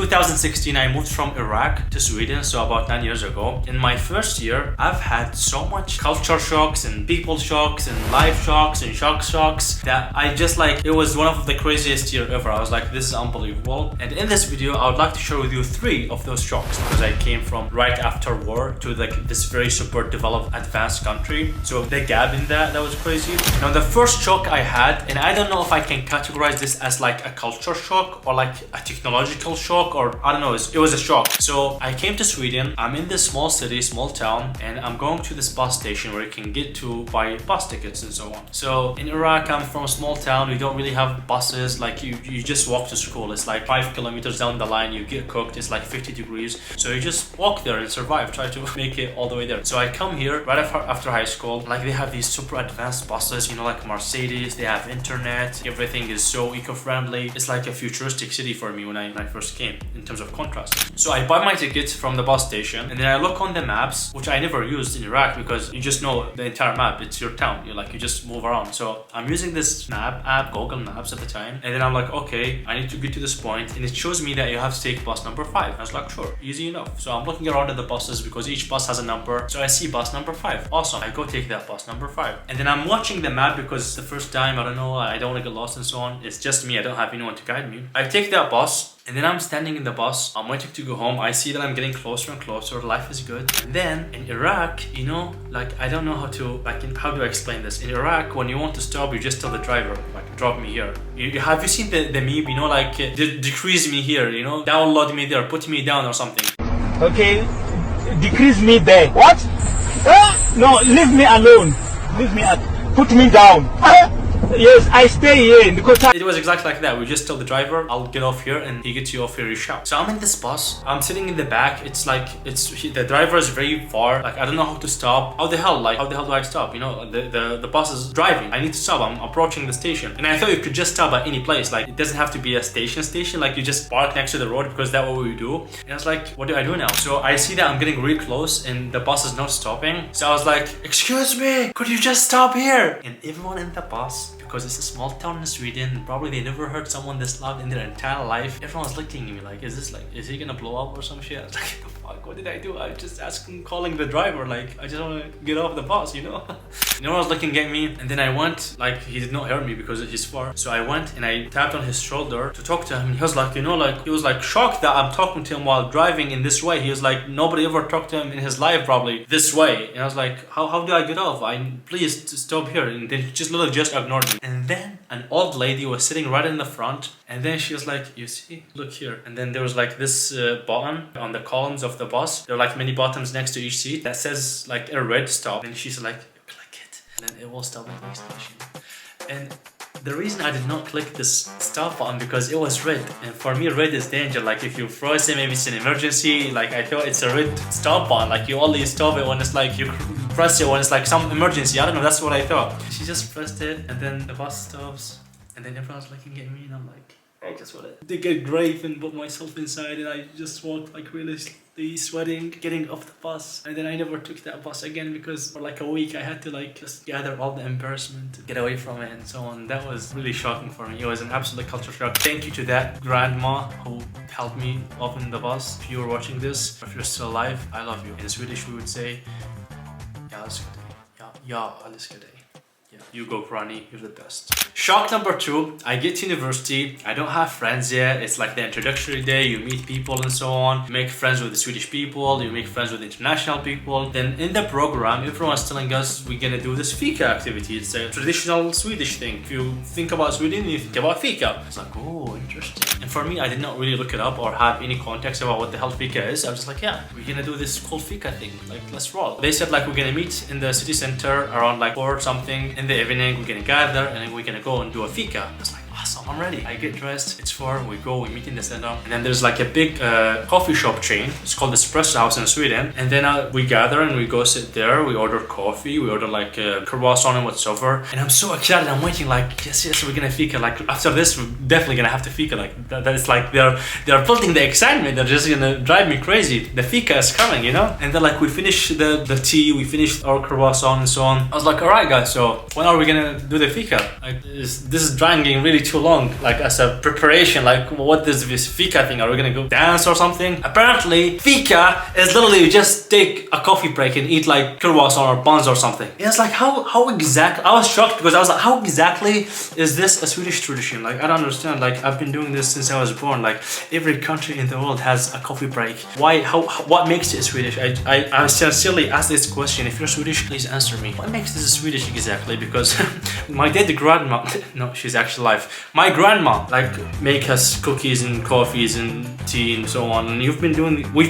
2016, I moved from Iraq to Sweden, so about 9 years ago. In my first year, I've had so much culture shocks and people shocks and life shocks and shocks that I just like, it was one of the craziest year ever. I was like, this is unbelievable. And in this video, I would like to share with you 3 of those shocks, because I came from right after war to like this very super developed, advanced country. So the gap in that was crazy. Now the first shock I had, and I don't know if I can categorize this as like a culture shock or like a technological shock, or I don't know, it was a shock. So I came to Sweden. I'm in this small city, small town, and I'm going to this bus station where you can get to buy bus tickets and so on. So in Iraq, I'm from a small town. We don't really have buses. Like you just walk to school. It's like 5 kilometers down the line. You get cooked. It's like 50 degrees. So you just walk there and survive. Try to make it all the way there. So I come here right after high school. Like they have these super advanced buses, you know, like Mercedes. They have internet. Everything is so eco-friendly. It's like a futuristic city for me when I first came in terms of contrast. So I buy my ticket from the bus station, and then I look on the maps, which I never used in Iraq because you just know the entire map. It's your town. You just move around. So I'm using this map app, Google Maps at the time, and then I'm like, okay, I need to get to this point, and it shows me that you have to take bus number 5. I was like, sure, easy enough. So I'm looking around at the buses because each bus has a number. So I see bus number 5. Awesome. I go take that bus number 5, and then I'm watching the map because it's the first time. I don't know. I don't want to get lost and so on. It's just me. I don't have anyone to guide me. I take that bus. And then I'm standing in the bus, I'm waiting to go home. I see that I'm getting closer and closer, life is good. And then in Iraq, you know, like I don't know how do I explain this? In Iraq, when you want to stop, you just tell the driver, like, drop me here. Have you seen the meme, you know, like decrease me here, you know, download me there, put me down or something. Okay, decrease me there. What? No, leave me alone. Put me down. Yes, I stay here because It was exactly like that. We just tell the driver, I'll get off here, and he gets you off here, you shout. So I'm in this bus, I'm sitting in the back. It's like, the driver is very far. Like, I don't know how to stop. How the hell do I stop? You know, the bus is driving. I need to stop. I'm approaching the station. And I thought you could just stop at any place. Like, it doesn't have to be a station. Like, you just park next to the road because that's what we do. And I was like, what do I do now? So I see that I'm getting real close and the bus is not stopping. So I was like, excuse me, could you just stop here? And everyone in the bus, because it's a small town in Sweden, probably they never heard someone this loud in their entire life. Everyone was looking at me like, is he gonna blow up or some shit? I was like, the fuck, what did I do? I just calling the driver, like, I just want to get off the bus, you know? No one was looking at me, and then I went, like, he did not hear me because he's far. So I went and I tapped on his shoulder to talk to him, and he was like, you know, like, he was like shocked that I'm talking to him while driving in this way. He was like, nobody ever talked to him in his life probably this way. And I was like, how do I get off? Please stop here. And then he just literally just ignored me. And then an old lady was sitting right in the front, and then she was like, you see, look here. And then there was like this button on the columns of the bus. There are like many buttons next to each seat that says like a red stop. And she's like, click it, and then it will stop at the station. And the reason I did not click this stop button because it was red, and for me red is danger. Like if you froze it, maybe it's an emergency. Like I thought it's a red stop button. Like you only stop it when it's like you press it when it's like some emergency. I don't know, that's what I thought. She just pressed it, and then the bus stops, and then everyone's looking at me, and I'm like, I just want to dig a grave and put myself inside, and I just walked like really sweating, getting off the bus. And then I never took that bus again because for like a week I had to like just gather all the embarrassment to get away from it and so on. That was really shocking for me. It was an absolute culture shock. Thank you to that grandma who helped me open the bus. If you were watching this, or if you're still alive, I love you. In Swedish we would say, ja, älskar dig. You go, Granny, you're the best. Shock number 2, I get to university, I don't have friends yet. It's like the introductory day, you meet people and so on. You make friends with the Swedish people, you make friends with international people. Then in the program, everyone's telling us we're gonna do this FIKA activity. It's a traditional Swedish thing. If you think about Sweden, you think about FIKA. It's like, oh, interesting. And for me, I did not really look it up or have any context about what the hell FIKA is. I was just like, yeah, we're gonna do this cool FIKA thing. Like, let's roll. They said like we're gonna meet in the city center around like 4 or something. In the evening, we're gonna gather and then we're gonna go and do a FIKA. I was like, awesome, I'm ready. I get dressed, it's 4, we go, we meet in the center. And then there's like a big coffee shop chain. It's called Espresso House in Sweden. And then we gather and we go sit there. We order coffee, we order like croissant and whatsoever. And I'm so excited, I'm waiting like, yes, we're gonna FIKA. Like after this, we're definitely gonna have to FIKA. Like that is like, they're building the excitement. They're just gonna drive me crazy. The FIKA is coming, you know? And then like we finish the tea, we finished our croissant and so on. I was like, all right guys, so when are we gonna do the FIKA? Like this is dragging really too long. long, like as a preparation, like what is this FIKA thing? Are we gonna go dance or something? Apparently, FIKA is literally you just take a coffee break and eat like croissant or buns or something. And it's like how exactly, I was shocked because I was like, how exactly is this a Swedish tradition? Like I don't understand. Like I've been doing this since I was born. Like every country in the world has a coffee break. Why? What makes it Swedish? I sincerely ask this question. If you're Swedish, please answer me. What makes this Swedish exactly? Because my dead grandma, no, she's actually alive. My grandma like make us cookies and coffees and tea and so on. And we've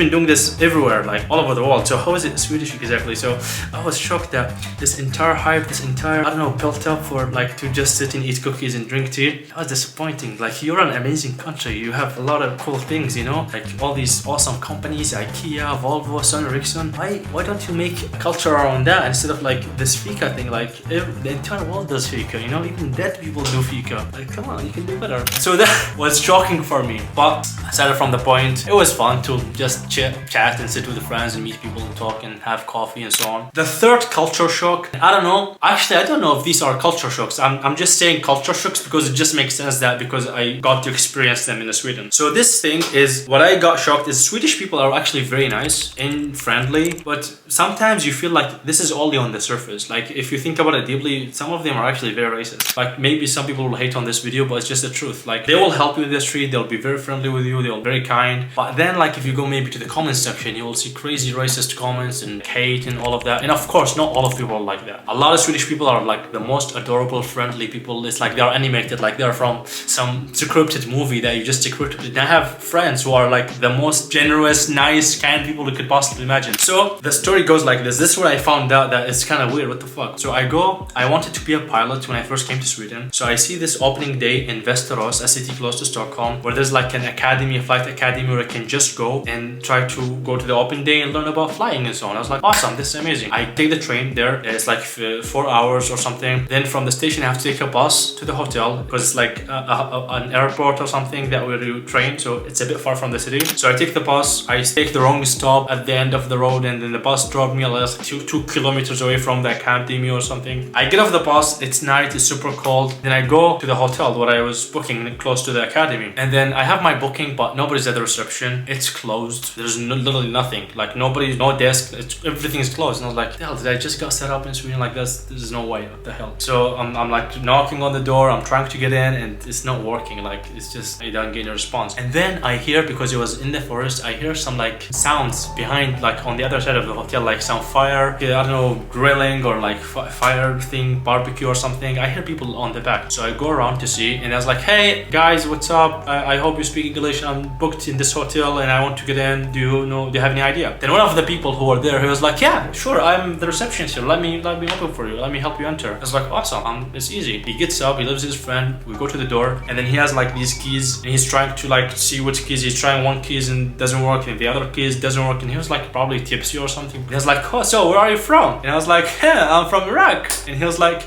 been doing this everywhere, like all over the world. So how is it Swedish exactly? So I was shocked that this entire hype, this entire, I don't know, built up for like to just sit and eat cookies and drink tea. That was disappointing. Like you're an amazing country. You have a lot of cool things, you know, like all these awesome companies, IKEA, Volvo, Sony Ericsson. Why don't you make a culture around that instead of like this FIKA thing? Like the entire world does FIKA, you know, even dead people do FIKA. Like come on, you can do better. So that was shocking for me. But aside from the point, it was fun to just chat and sit with the friends and meet people and talk and have coffee and so on. The third culture shock, I don't know. Actually, I don't know if these are culture shocks. I'm just saying culture shocks because it just makes sense that because I got to experience them in Sweden. So this thing is, what I got shocked is Swedish people are actually very nice and friendly, but sometimes you feel like this is only on the surface. Like if you think about it deeply, some of them are actually very racist. Like maybe some people will hate on this video, but it's just the truth. Like they will help you in the street, they'll be very friendly with you, they'll be very kind. But then like if you go maybe to the comments section, you will see crazy racist comments and hate and all of that. And of course, not all of people are like that. A lot of Swedish people are like the most adorable, friendly people. It's like they're animated, like they're from some scripted movie that you just scripted. I have friends who are like the most generous, nice, kind people you could possibly imagine. So the story goes like this. This is where I found out that it's kind of weird. What the fuck? So I wanted to be a pilot when I first came to Sweden. So I see this opening day in Västerås, a city close to Stockholm, where there's like an academy, a flight academy where I can just go and try to go to the open day and learn about flying and so on. I was like, awesome, this is amazing. I take the train there. It's like 4 hours or something. Then from the station, I have to take a bus to the hotel because it's like an airport or something that where you train. So it's a bit far from the city. So I take the bus. I take the wrong stop at the end of the road, and then the bus dropped me like 2 kilometers away from the academy or something. I get off the bus. It's night. It's super cold. Then I go to the hotel where I was booking close to the academy, and then I have my booking, but nobody's at the reception. It's closed. There's literally nothing. Like nobody, no desk. Everything's closed. And I was like, hell, did I just got set up in Sweden like this? There's no way. What the hell? So I'm like knocking on the door. I'm trying to get in, and it's not working. Like it's just I don't get a response. And then I hear, because it was in the forest, I hear some like sounds behind, like on the other side of the hotel, like some fire. I don't know, grilling or like fire thing, barbecue or something. I hear people on the back. So I go around to see, and I was like, hey guys, what's up? I hope you speak English. I'm booked in this hotel and I want to get in. Do you have any idea? Then one of the people who were there, he was like, yeah, sure, I'm the receptionist here. Let me open for you. Let me help you enter. I was like, awesome. It's easy. He gets up, he leaves his friend. We go to the door, and then he has like these keys, and he's trying to like see which keys. He's trying one keys and doesn't work, and the other keys doesn't work. And he was like probably tipsy or something. And he was like, oh, so where are you from? And I was like, yeah, I'm from Iraq. And he was like,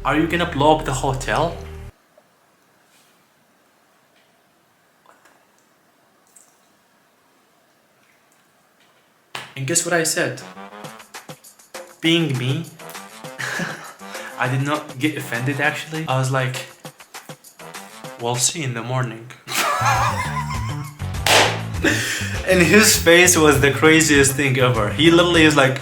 are you gonna blow up the hotel? And guess what I said? Being me, I did not get offended actually. I was like, we'll see in the morning. And his face was the craziest thing ever. He literally is like,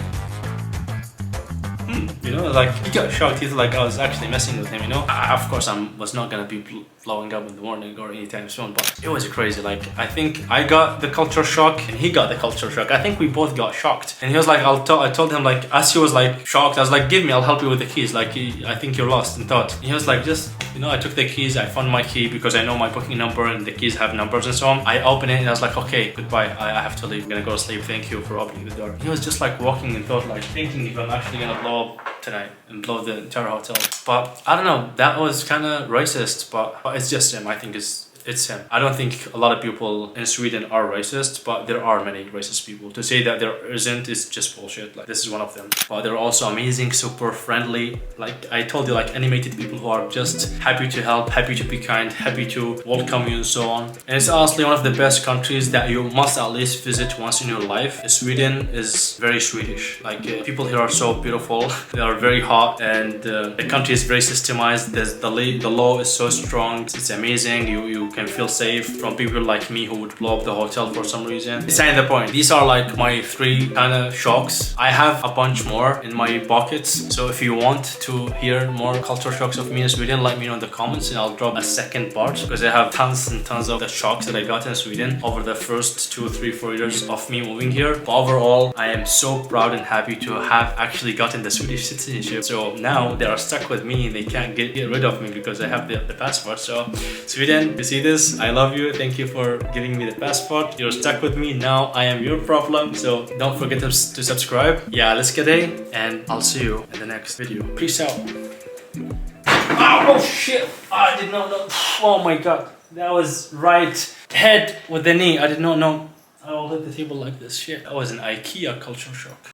you know, like he got shocked. He's like, I was actually messing with him, you know. Of course, I was not gonna be blowing up in the morning or anytime soon, but it was crazy. Like I think I got the culture shock and he got the culture shock. I think we both got shocked. And he was like, I told him like, as he was like shocked, I was like, give me, I'll help you with the keys. Like I think you're lost in thought. And he was like, just, you know, I took the keys, I found my key because I know my booking number and the keys have numbers and so on. I opened it and I was like, okay, goodbye. I have to leave. I'm gonna go to sleep. Thank you for opening the door. He was just like walking in thought, like thinking if I'm actually gonna blow up tonight and blow the entire hotel. But I don't know, that was kind of racist, but it's just him. I think it's it's him. I don't think a lot of people in Sweden are racist, but there are many racist people. To say that there isn't is just bullshit. Like, this is one of them. But they're also amazing, super friendly. Like I told you, like animated people who are just happy to help, happy to be kind, happy to welcome you and so on. And it's honestly one of the best countries that you must at least visit once in your life. Sweden is very Swedish. Like people here are so beautiful. They are very hot, and the country is very systemized. The law is so strong. It's amazing. You can feel safe from people like me who would blow up the hotel for some reason. Beside the point, these are like my 3 kind of shocks. I have a bunch more in my pockets, so if you want to hear more culture shocks of me in Sweden, let me know in the comments and I'll drop a second part, because I have tons and tons of the shocks that I got in Sweden over the first 2, 3, 4 years of me moving here. But overall, I am so proud and happy to have actually gotten the Swedish citizenship. So now they are stuck with me and they can't get rid of me because I have the passport. So Sweden, you see this? I love you. Thank you for giving me the passport. You're stuck with me. Now I am your problem. So don't forget to subscribe. Yeah, let's get it, and I'll see you in the next video. Peace out. Oh shit! I did not know. Oh my god. That was right head with the knee. I did not know. I will hit the table like this. Shit. That was an IKEA culture shock.